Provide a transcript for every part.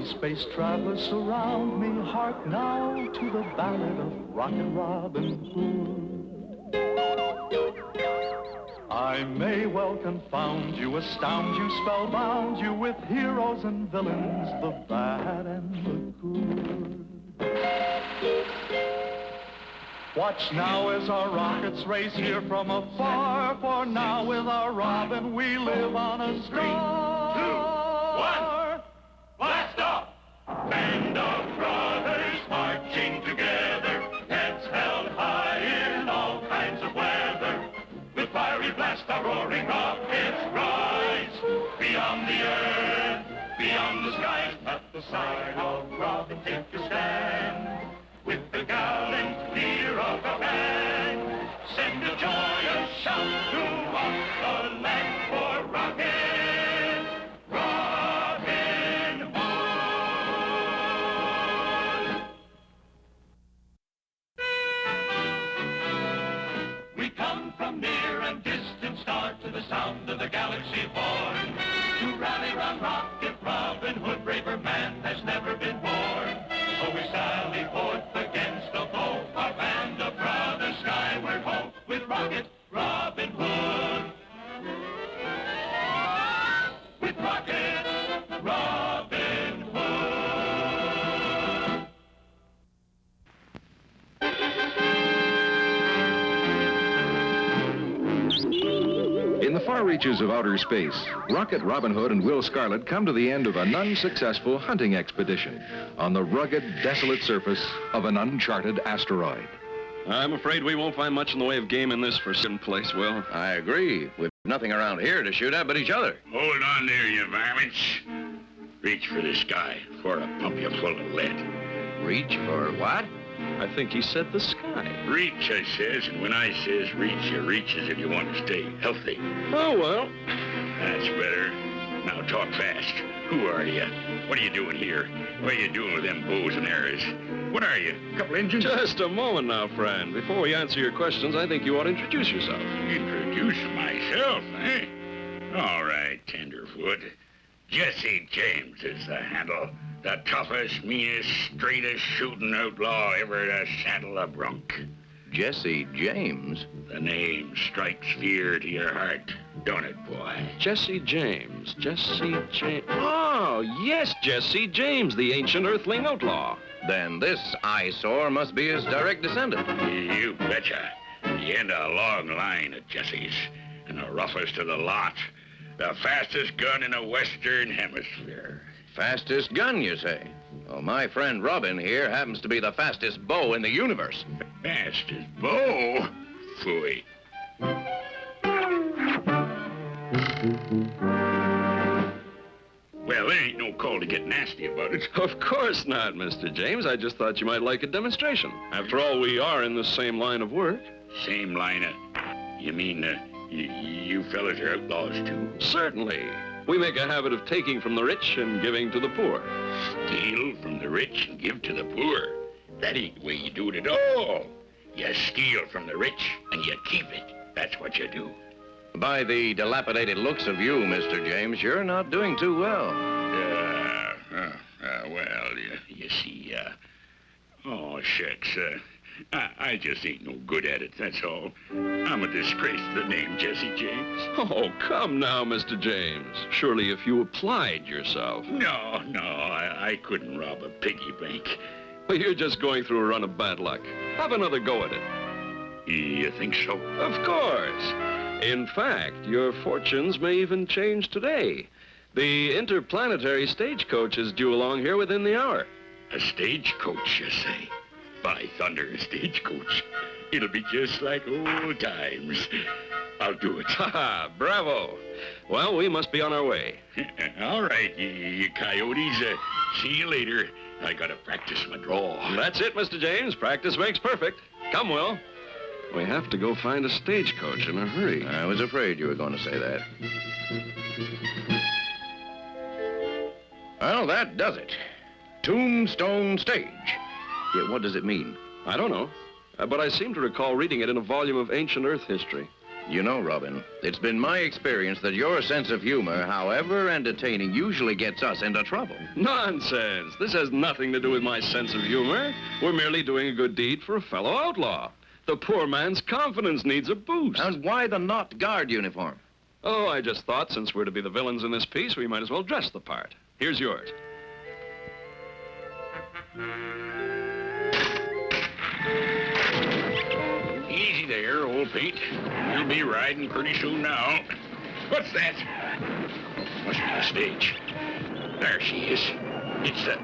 space travelers surround me. Hark now to the ballad of Rockin' Robin Hood. I may well confound you, astound you, spellbound you with heroes and villains, the bad and the good. Watch now as our rockets race here from afar, for now with our Robin we live on a star. 3, 2, 1, blast off! Band of brothers marching together, heads held high in all kinds of weather. With fiery blast our roaring rockets rise, beyond the earth, beyond the skies. At the side of Robin take your stand, with the gallant leader of a band. Send a joyous shout throughout the land for Robin, Robin Hood. We come from near and distant star to the sound of the galaxy born, to rally round rocket Robin Hood, braver man has never been born. So we sally forth against the foe, our band of brothers skyward ho, with rocket Robin Hood. With rocket Robin Hood. In the far reaches of outer space, Rocket Robin Hood and Will Scarlet come to the end of an unsuccessful hunting expedition on the rugged, desolate surface of an uncharted asteroid. I'm afraid we won't find much in the way of game in this forsaken place, Will. I agree. We've nothing around here to shoot at but each other. Hold on there, you varmints. Reach for the sky before I pump you full of lead. Reach for what? I think he said the sky. Reach, I says, and when I says reach, you reach as if you want to stay healthy. Oh, well. That's better. Now talk fast. Who are you? What are you doing here? What are you doing with them bows and arrows? What are you? A couple engines? Just a moment now, friend. Before we answer your questions, I think you ought to introduce yourself. Introduce myself, eh? All right, tenderfoot. Jesse James is the handle. The toughest, meanest, straightest shooting outlaw ever to saddle a bronc. Jesse James? The name strikes fear to your heart, don't it, boy? Jesse James. Jesse James. Oh, yes, Jesse James, the ancient earthling outlaw. Then this eyesore must be his direct descendant. You betcha. The end of a long line of Jessies, and the roughest of the lot. The fastest gun in the Western Hemisphere. Fastest gun, you say? Well, my friend Robin here happens to be the fastest bow in the universe. Fastest bow? Phooey. Well, there ain't no call to get nasty about it. Of course not, Mr. James. I just thought you might like a demonstration. After all, we are in the same line of work. Same line of... You mean, you fellas are outlaws, too? Certainly. We make a habit of taking from the rich and giving to the poor. Steal from the rich and give to the poor? That ain't the way you do it at all. You steal from the rich and you keep it. That's what you do. By the dilapidated looks of you, Mr. James, you're not doing too well. Well, you see, oh, shucks, I just ain't no good at it, that's all. I'm a disgrace to the name Jesse James. Oh, come now, Mr. James. Surely if you applied yourself. No, I couldn't rob a piggy bank. Well, you're just going through a run of bad luck. Have another go at it. You think so? Of course. In fact, your fortunes may even change today. The interplanetary stagecoach is due along here within the hour. A stagecoach, you say? By thunder, a stagecoach. It'll be just like old times. I'll do it. Ha ha, bravo. Well, we must be on our way. All right, you coyotes. See you later. I gotta practice my draw. That's it, Mr. James. Practice makes perfect. Come, Will. We have to go find a stagecoach in a hurry. I was afraid you were going to say that. Well, that does it. Tombstone Stage. Yeah, what does it mean? I don't know. But I seem to recall reading it in a volume of ancient Earth history. You know, Robin, it's been my experience that your sense of humor, however entertaining, usually gets us into trouble. Nonsense. This has nothing to do with my sense of humor. We're merely doing a good deed for a fellow outlaw. The poor man's confidence needs a boost. And why the not guard uniform? Oh, I just thought since we're to be the villains in this piece, we might as well dress the part. Here's yours. Easy there, old Pete. You'll be riding pretty soon now. What's that? Must be the stage. There she is. It's the...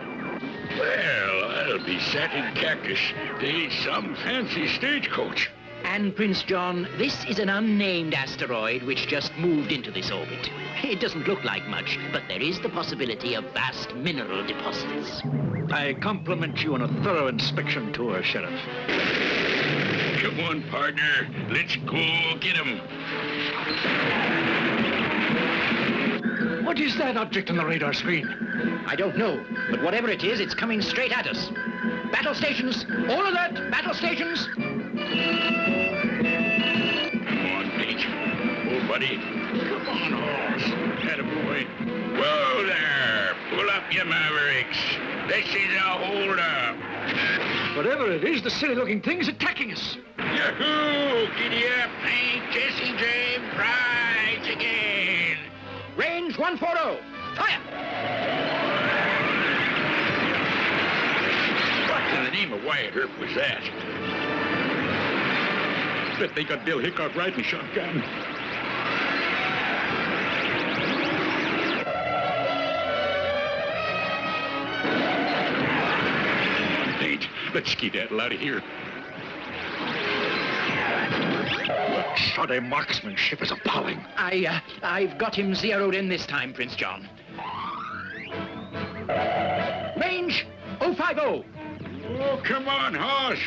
Well, I'll be sat in cactus. They's some fancy stagecoach. And, Prince John, this is an unnamed asteroid which just moved into this orbit. It doesn't look like much, but there is the possibility of vast mineral deposits. I compliment you on a thorough inspection tour, Sheriff. Come on, partner. Let's go get him. What is that object on the radar screen? I don't know, but whatever it is, it's coming straight at us. Battle stations! All alert! Battle stations! Come on, Pete. Oh, buddy. Come on, horse. Attaboy. Whoa there. Pull up, you mavericks. This is a hold-up. Whatever it is, the silly-looking thing is attacking us. Yahoo! Giddy up, Hank, Jesse, James, rise again. Range 140! Fire! What in the name of Wyatt Earp was that? Bet they got Bill Hickok riding shotgun. Come on, Pete. Let's skedaddle out of here. Shoddy marksmanship is appalling. I've got him zeroed in this time, Prince John. Range 050! Oh, come on, Hoss.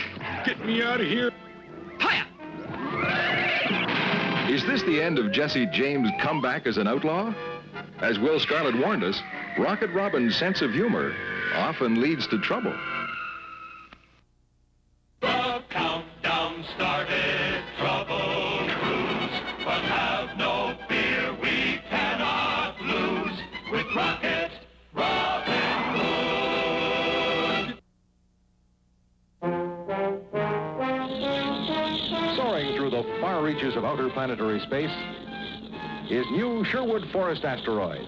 Get me out of here. Fire! Is this the end of Jesse James' comeback as an outlaw? As Will Scarlet warned us, Rocket Robin's sense of humor often leads to trouble. The countdown started, trouble cruise, but have no fear, we cannot lose with Rocket Robin Hood. Soaring through the far reaches of outer planetary space is new Sherwood Forest asteroid.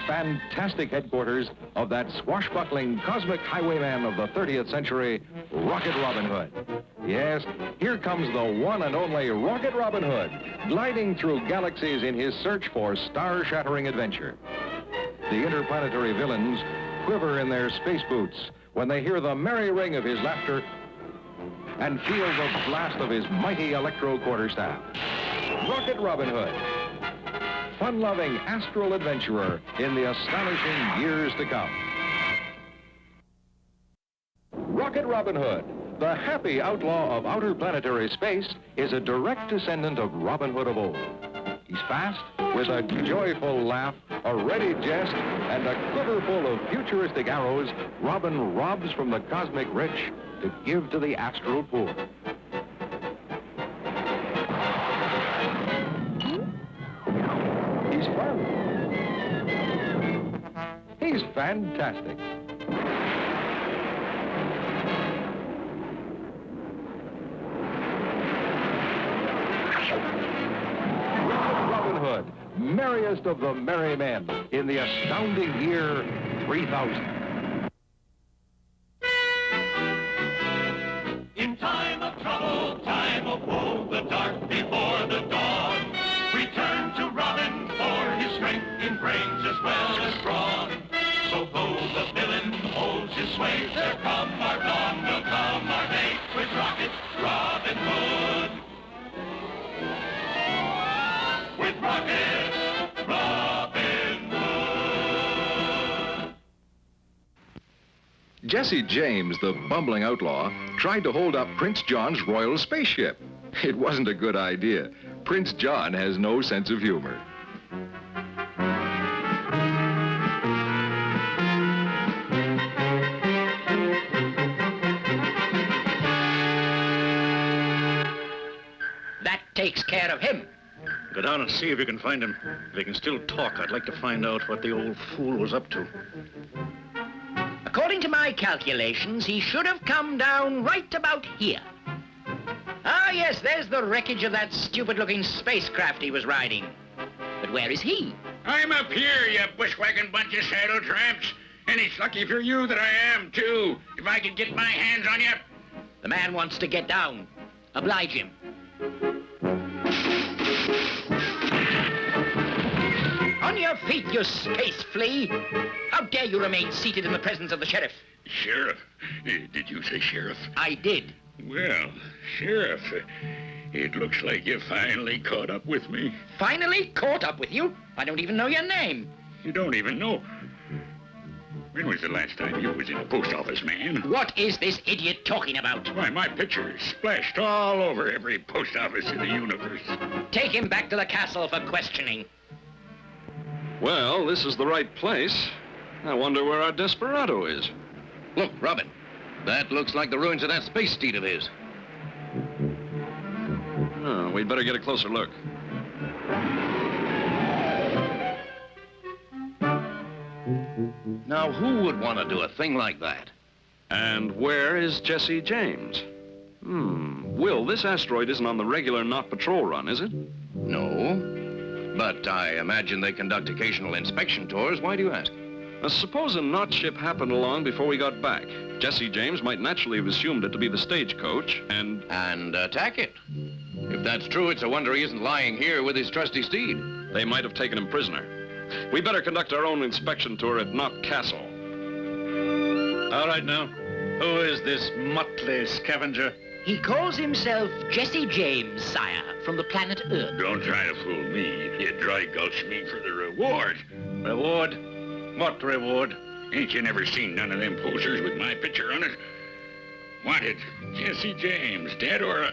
Fantastic headquarters of that swashbuckling cosmic highwayman of the 30th century, Rocket Robin Hood. Yes, here comes the one and only Rocket Robin Hood, gliding through galaxies in his search for star-shattering adventure. The interplanetary villains quiver in their space boots when they hear the merry ring of his laughter and feel the blast of his mighty electro quarterstaff. Rocket Robin Hood, fun-loving astral adventurer in the astonishing years to come. Rocket Robin Hood, the happy outlaw of outer planetary space, is a direct descendant of Robin Hood of old. He's fast, with a joyful laugh, a ready jest, and a quiver full of futuristic arrows. Robin robs from the cosmic rich to give to the astral poor. He's fun. He's fantastic. Robin Hood, merriest of the merry men in the astounding year 3000. In time of trouble, time of woe, the dark before the dawn, return to Robin for his strength in brains as well as brawn. So though the villain holds his sway, there come our dawn, will come our day, with Rocket Robin Hood. With Rocket Robin Hood. Jesse James, the bumbling outlaw, tried to hold up Prince John's royal spaceship. It wasn't a good idea. Prince John has no sense of humor. That takes care of him. Go down and see if you can find him. If he can still talk, I'd like to find out what the old fool was up to. According to my calculations, he should have come down right about here. Ah, yes, there's the wreckage of that stupid-looking spacecraft he was riding. But where is he? I'm up here, you bushwhacking bunch of shadow tramps. And it's lucky for you that I am, too. If I could get my hands on you. The man wants to get down. Oblige him. On your feet, you space flea! How dare you remain seated in the presence of the sheriff? Sheriff? Did you say sheriff? I did. Well, Sheriff, it looks like you finally caught up with me. Finally caught up with you? I don't even know your name. You don't even know. When was the last time you was in the post office, man? What is this idiot talking about? Why, my picture is splashed all over every post office in the universe. Take him back to the castle for questioning. Well, this is the right place. I wonder where our desperado is. Look, Robin. That looks like the ruins of that space steed of his. Oh, we'd better get a closer look. Now, who would want to do a thing like that? And where is Jesse James? Will, this asteroid isn't on the regular not patrol run, is it? No. But I imagine they conduct occasional inspection tours. Why do you ask? Suppose a knot ship happened along before we got back. Jesse James might naturally have assumed it to be the stagecoach and... And attack it. If that's true, it's a wonder he isn't lying here with his trusty steed. They might have taken him prisoner. We better conduct our own inspection tour at Knot Castle. All right, now. Who is this motley scavenger? He calls himself Jesse James, sire, from the planet Earth. Don't try to fool me. You dry gulch me for the reward. Reward? What reward? Ain't you never seen none of them posters with my picture on it? Wanted, Jesse James, dead or...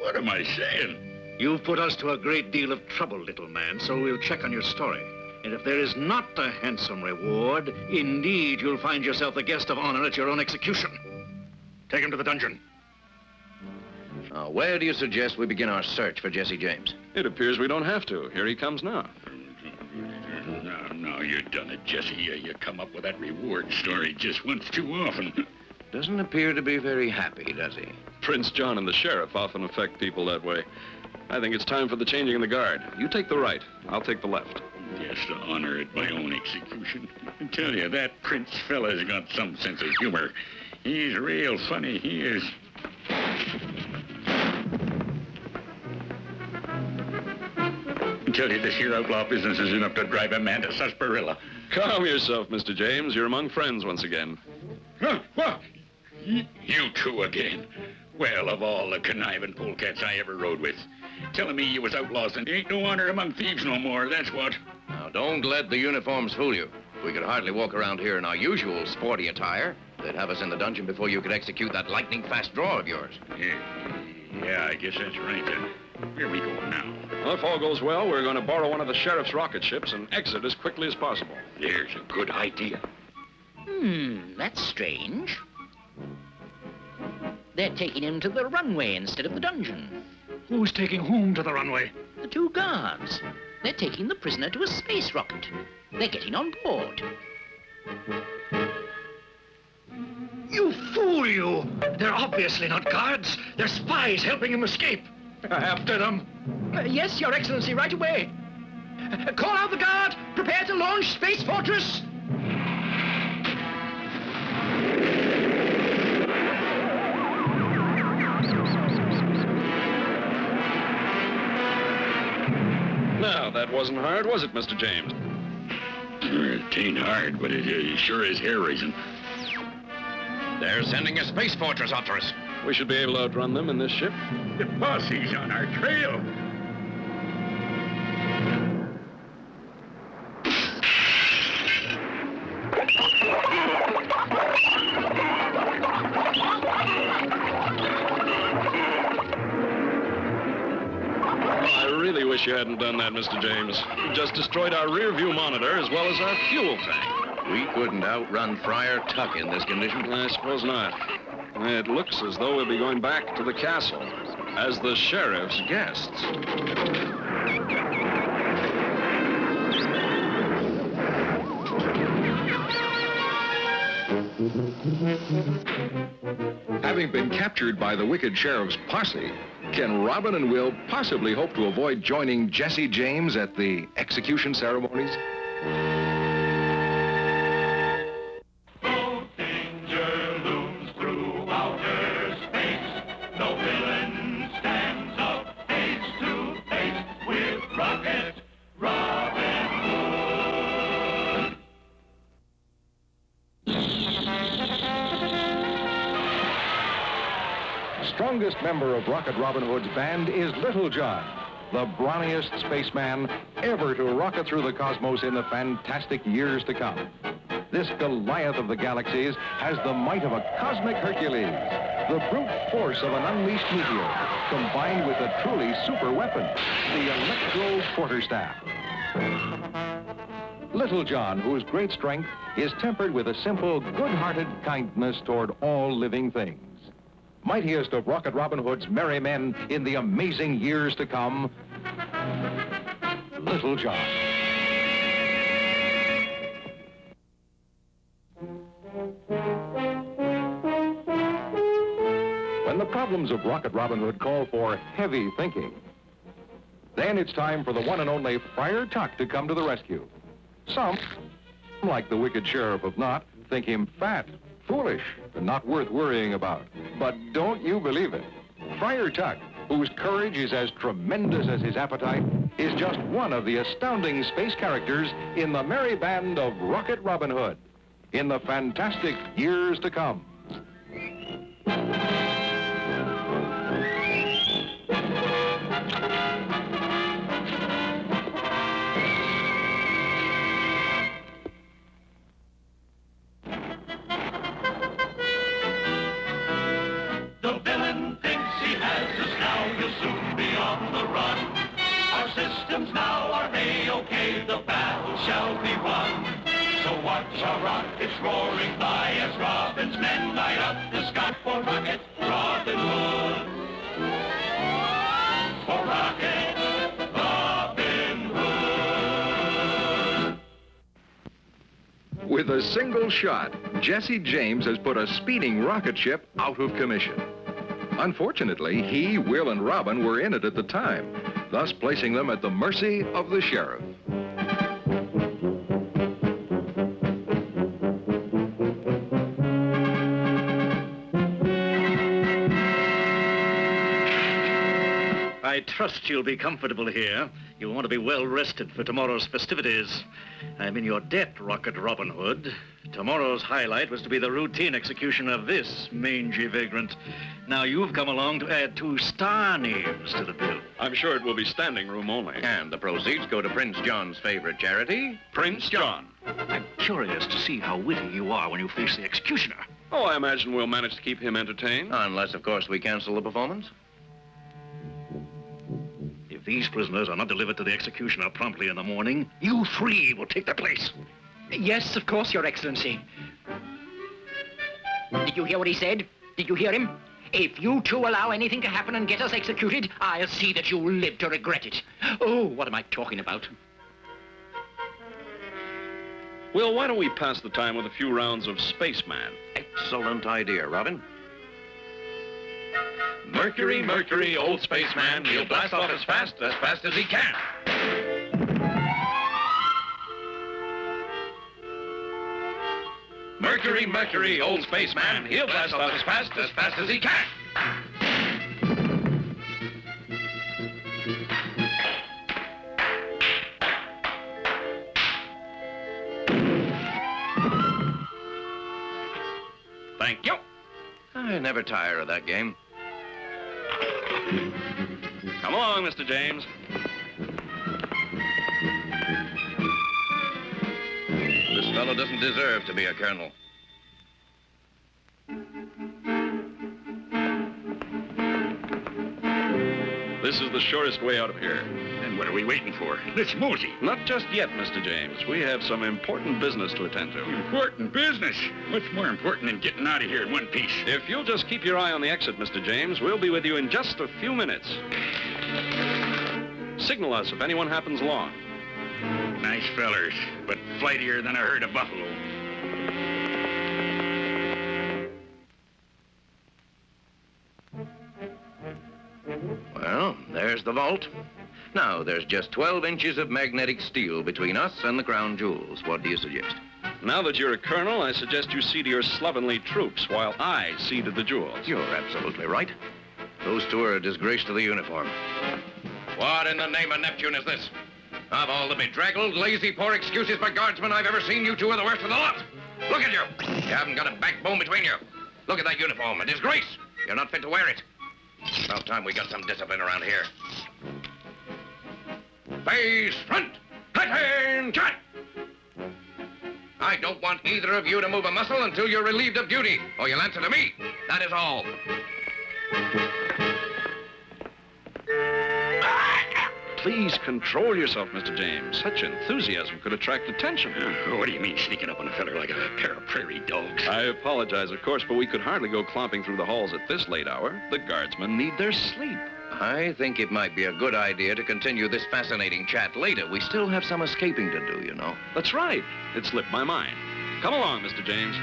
What am I saying? You've put us to a great deal of trouble, little man, so we'll check on your story. And if there is not a handsome reward, indeed you'll find yourself the guest of honor at your own execution. Take him to the dungeon. Now, where do you suggest we begin our search for Jesse James? It appears we don't have to. Here he comes now. No, you done it, Jesse. You come up with that reward story just once too often. Doesn't appear to be very happy, does he? Prince John and the sheriff often affect people that way. I think it's time for the changing of the guard. You take the right. I'll take the left. Yes, to honor at my own execution. I tell you, that Prince fella's got some sense of humor. He's real funny, he is. I tell you, this here outlaw business is enough to drive a man to sarsaparilla. Calm yourself, Mr. James. You're among friends once again. Huh? What? You two again? Well, of all the conniving polecats I ever rode with. Telling me you was outlaws and ain't no honor among thieves no more, that's what. Now, don't let the uniforms fool you. We could hardly walk around here in our usual sporty attire. They'd have us in the dungeon before you could execute that lightning-fast draw of yours. Yeah, I guess that's right then. Where are we going now? Well, if all goes well, we're going to borrow one of the sheriff's rocket ships and exit as quickly as possible. There's a good idea. That's strange. They're taking him to the runway instead of the dungeon. Who's taking whom to the runway? The two guards. They're taking the prisoner to a space rocket. They're getting on board. You fool, you! They're obviously not guards. They're spies helping him escape. After them. Yes, Your Excellency, right away. Call out the guard. Prepare to launch Space Fortress. Now, that wasn't hard, was it, Mr. James? It ain't hard, but it sure is hair-raising. They're sending a space fortress after us. We should be able to outrun them in this ship. The posse's on our trail. I really wish you hadn't done that, Mr. James. You just destroyed our rear view monitor as well as our fuel tank. We couldn't outrun Friar Tuck in this condition. I suppose not. It looks as though we'll be going back to the castle. as the sheriff's guests. Having been captured by the wicked sheriff's posse, can Robin and Will possibly hope to avoid joining Jesse James at the execution ceremonies? No danger looms through outer space. No villain stands up face to face with Rocket Robin Hood. Strongest member of Rocket Robin Hood's band is Little John, the brawniest spaceman ever to rocket through the cosmos in the fantastic years to come. This Goliath of the galaxies has the might of a cosmic Hercules, the brute force of an unleashed meteor, combined with a truly super weapon, the electro quarterstaff. Little John, whose great strength is tempered with a simple, good-hearted kindness toward all living things. Mightiest of Rocket Robin Hood's merry men in the amazing years to come, Little John. When the problems of Rocket Robin Hood call for heavy thinking, then it's time for the one and only Friar Tuck to come to the rescue. Some, like the wicked sheriff of Knott, think him fat, foolish, and not worth worrying about. But don't you believe it? Friar Tuck, whose courage is as tremendous as his appetite, is just one of the astounding space characters in the merry band of Rocket Robin Hood in the fantastic years to come. The villain thinks he has us now, he'll soon be on the run. Our systems now are A-OK, the battle shall be won. So watch our rockets roaring by as Robin's men light up the sky for Rocket Robin Hood. For Rocket Robin Hood. With a single shot, Jesse James has put a speeding rocket ship out of commission. Unfortunately, he, Will, and Robin were in it at the time, thus placing them at the mercy of the sheriff. I trust you'll be comfortable here. You'll want to be well rested for tomorrow's festivities. I'm in your debt, Rocket Robin Hood. Tomorrow's highlight was to be the routine execution of this mangy vagrant. Now you've come along to add 2 star names to the bill. I'm sure it will be standing room only. And the proceeds go to Prince John's favorite charity, Prince John. I'm curious to see how witty you are when you face the executioner. Oh, I imagine we'll manage to keep him entertained. unless, of course, we cancel the performance. If these prisoners are not delivered to the executioner promptly in the morning, you 3 will take their place. Yes, of course, Your Excellency. Did you hear what he said? Did you hear him? If you 2 allow anything to happen and get us executed, I'll see that you live to regret it. Oh, what am I talking about? Will, why don't we pass the time with a few rounds of Spaceman? Excellent idea, Robin. Mercury, Mercury, old spaceman, he'll blast off as fast as he can. Mercury, Mercury, old spaceman, he'll blast off as fast as he can. Thank you. I never tire of that game. Come along, Mr. James. This fellow doesn't deserve to be a colonel. This is the shortest way out of here. And What are we waiting for? Let's mosey. Not just yet, Mr. James. We have some important business to attend to. Important business? What's more important than getting out of here in one piece? If you'll just keep your eye on the exit, Mr. James, we'll be with you in just a few minutes. Signal us if anyone happens along. Nice fellers, but flightier than a herd of buffalo. Well, there's the vault. Now, there's just 12 inches of magnetic steel between us and the crown jewels. What do you suggest? Now that you're a colonel, I suggest you see to your slovenly troops while I see to the jewels. You're absolutely right. Those two are a disgrace to the uniform. What in the name of Neptune is this? Of all the bedraggled, lazy, poor excuses for guardsmen I've ever seen, you two are the worst of the lot. Look at you. You haven't got a backbone between you. Look at that uniform. A disgrace. You're not fit to wear it. About time we got some discipline around here. Face front. Attention! I don't want either of you to move a muscle until you're relieved of duty, or you'll answer to me. That is all. Please control yourself, Mr. James. Such enthusiasm could attract attention. What do you mean, sneaking up on a feller like a pair of prairie dogs? I apologize, of course, but we could hardly go clomping through the halls at this late hour. The guardsmen need their sleep. I think it might be a good idea to continue this fascinating chat later. We still have some escaping to do, you know. That's right. It slipped my mind. Come along, Mr. James.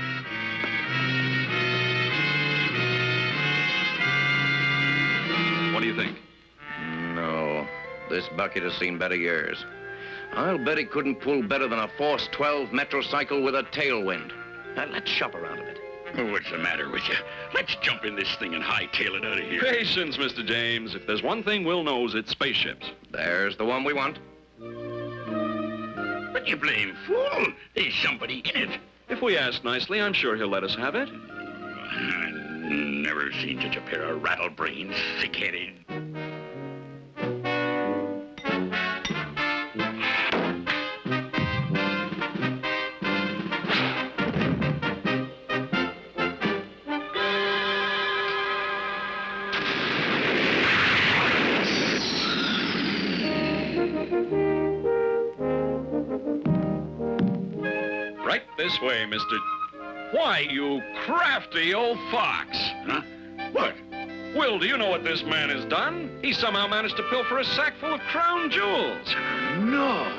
What do you think? No. This bucket has seen better years. I'll bet it couldn't pull better than a Force 12 metrocycle with a tailwind. Now, let's shop around a bit. Oh, what's the matter with you? Let's jump in this thing and hightail it out of here. Patience, Mr. James. If there's one thing we'll know, it's spaceships. There's the one we want. But you blame fool. There's somebody in it. If we ask nicely, I'm sure he'll let us have it. I've never seen such a pair of rattlebrains, thick-headed. Right this way, Mr. Why, you crafty old fox. Huh? What? Will, do you know what this man has done? He somehow managed to pilfer a sack full of crown jewels. No.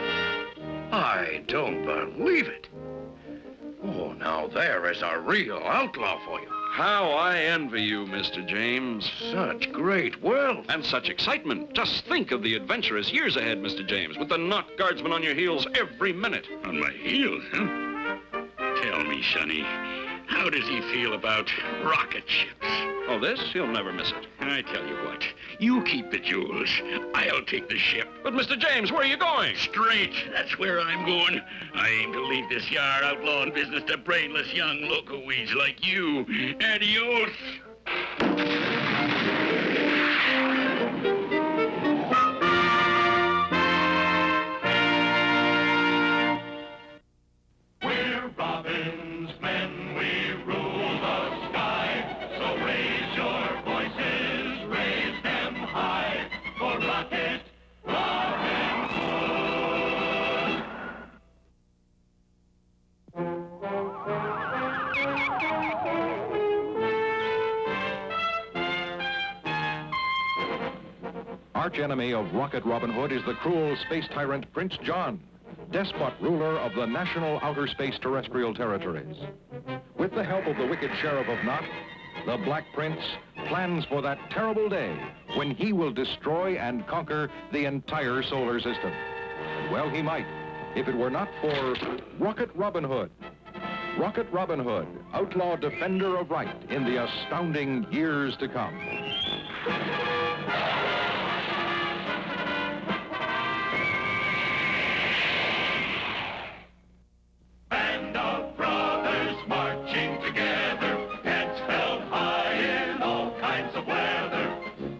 I don't believe it. Oh, now there is a real outlaw for you. How I envy you, Mr. James. Such great wealth. And such excitement. Just think of the adventurous years ahead, Mr. James, with the knot guardsmen on your heels every minute. On my heels, huh? Tell me, Sonny, how does he feel about rocket ships? Oh, this? He'll never miss it. I tell you what, you keep the jewels. I'll take the ship. But, Mr. James, where are you going? Straight. That's where I'm going. I aim to leave this yar outlawing business to brainless young loco-weeds like you. Adios. We're Robin's men, we rule the sky. So raise your voices, raise them high. For Rocket, Robin Hood. Arch enemy of Rocket Robin Hood is the cruel space tyrant Prince John, despot ruler of the national outer space terrestrial territories. With the help of the wicked Sheriff of Knot, the Black Prince plans for that terrible day when he will destroy and conquer the entire solar system. And well, he might, if it were not for Rocket Robin Hood. Rocket Robin Hood, outlaw defender of right in the astounding years to come. Band of brothers marching together, heads held high in all kinds of weather.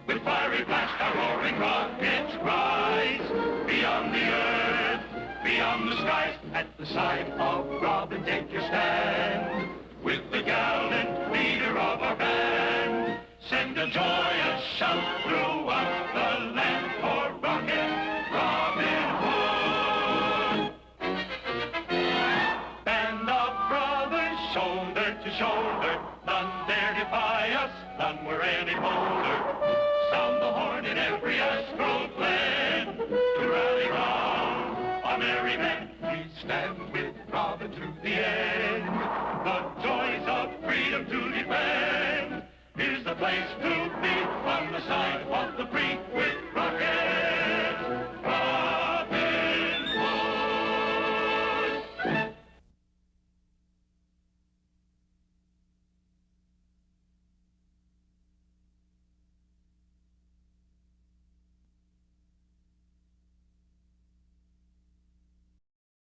With fiery blast, our roaring rockets rise. Beyond the earth, beyond the skies, at the side of Robin, take your stand. With the gallant leader of our band, send a joyous shout throughout the land for Rocket Robin. merry men. We stand with Robin to the end. The joys of freedom to defend. Here's the place to be on the sidewalk.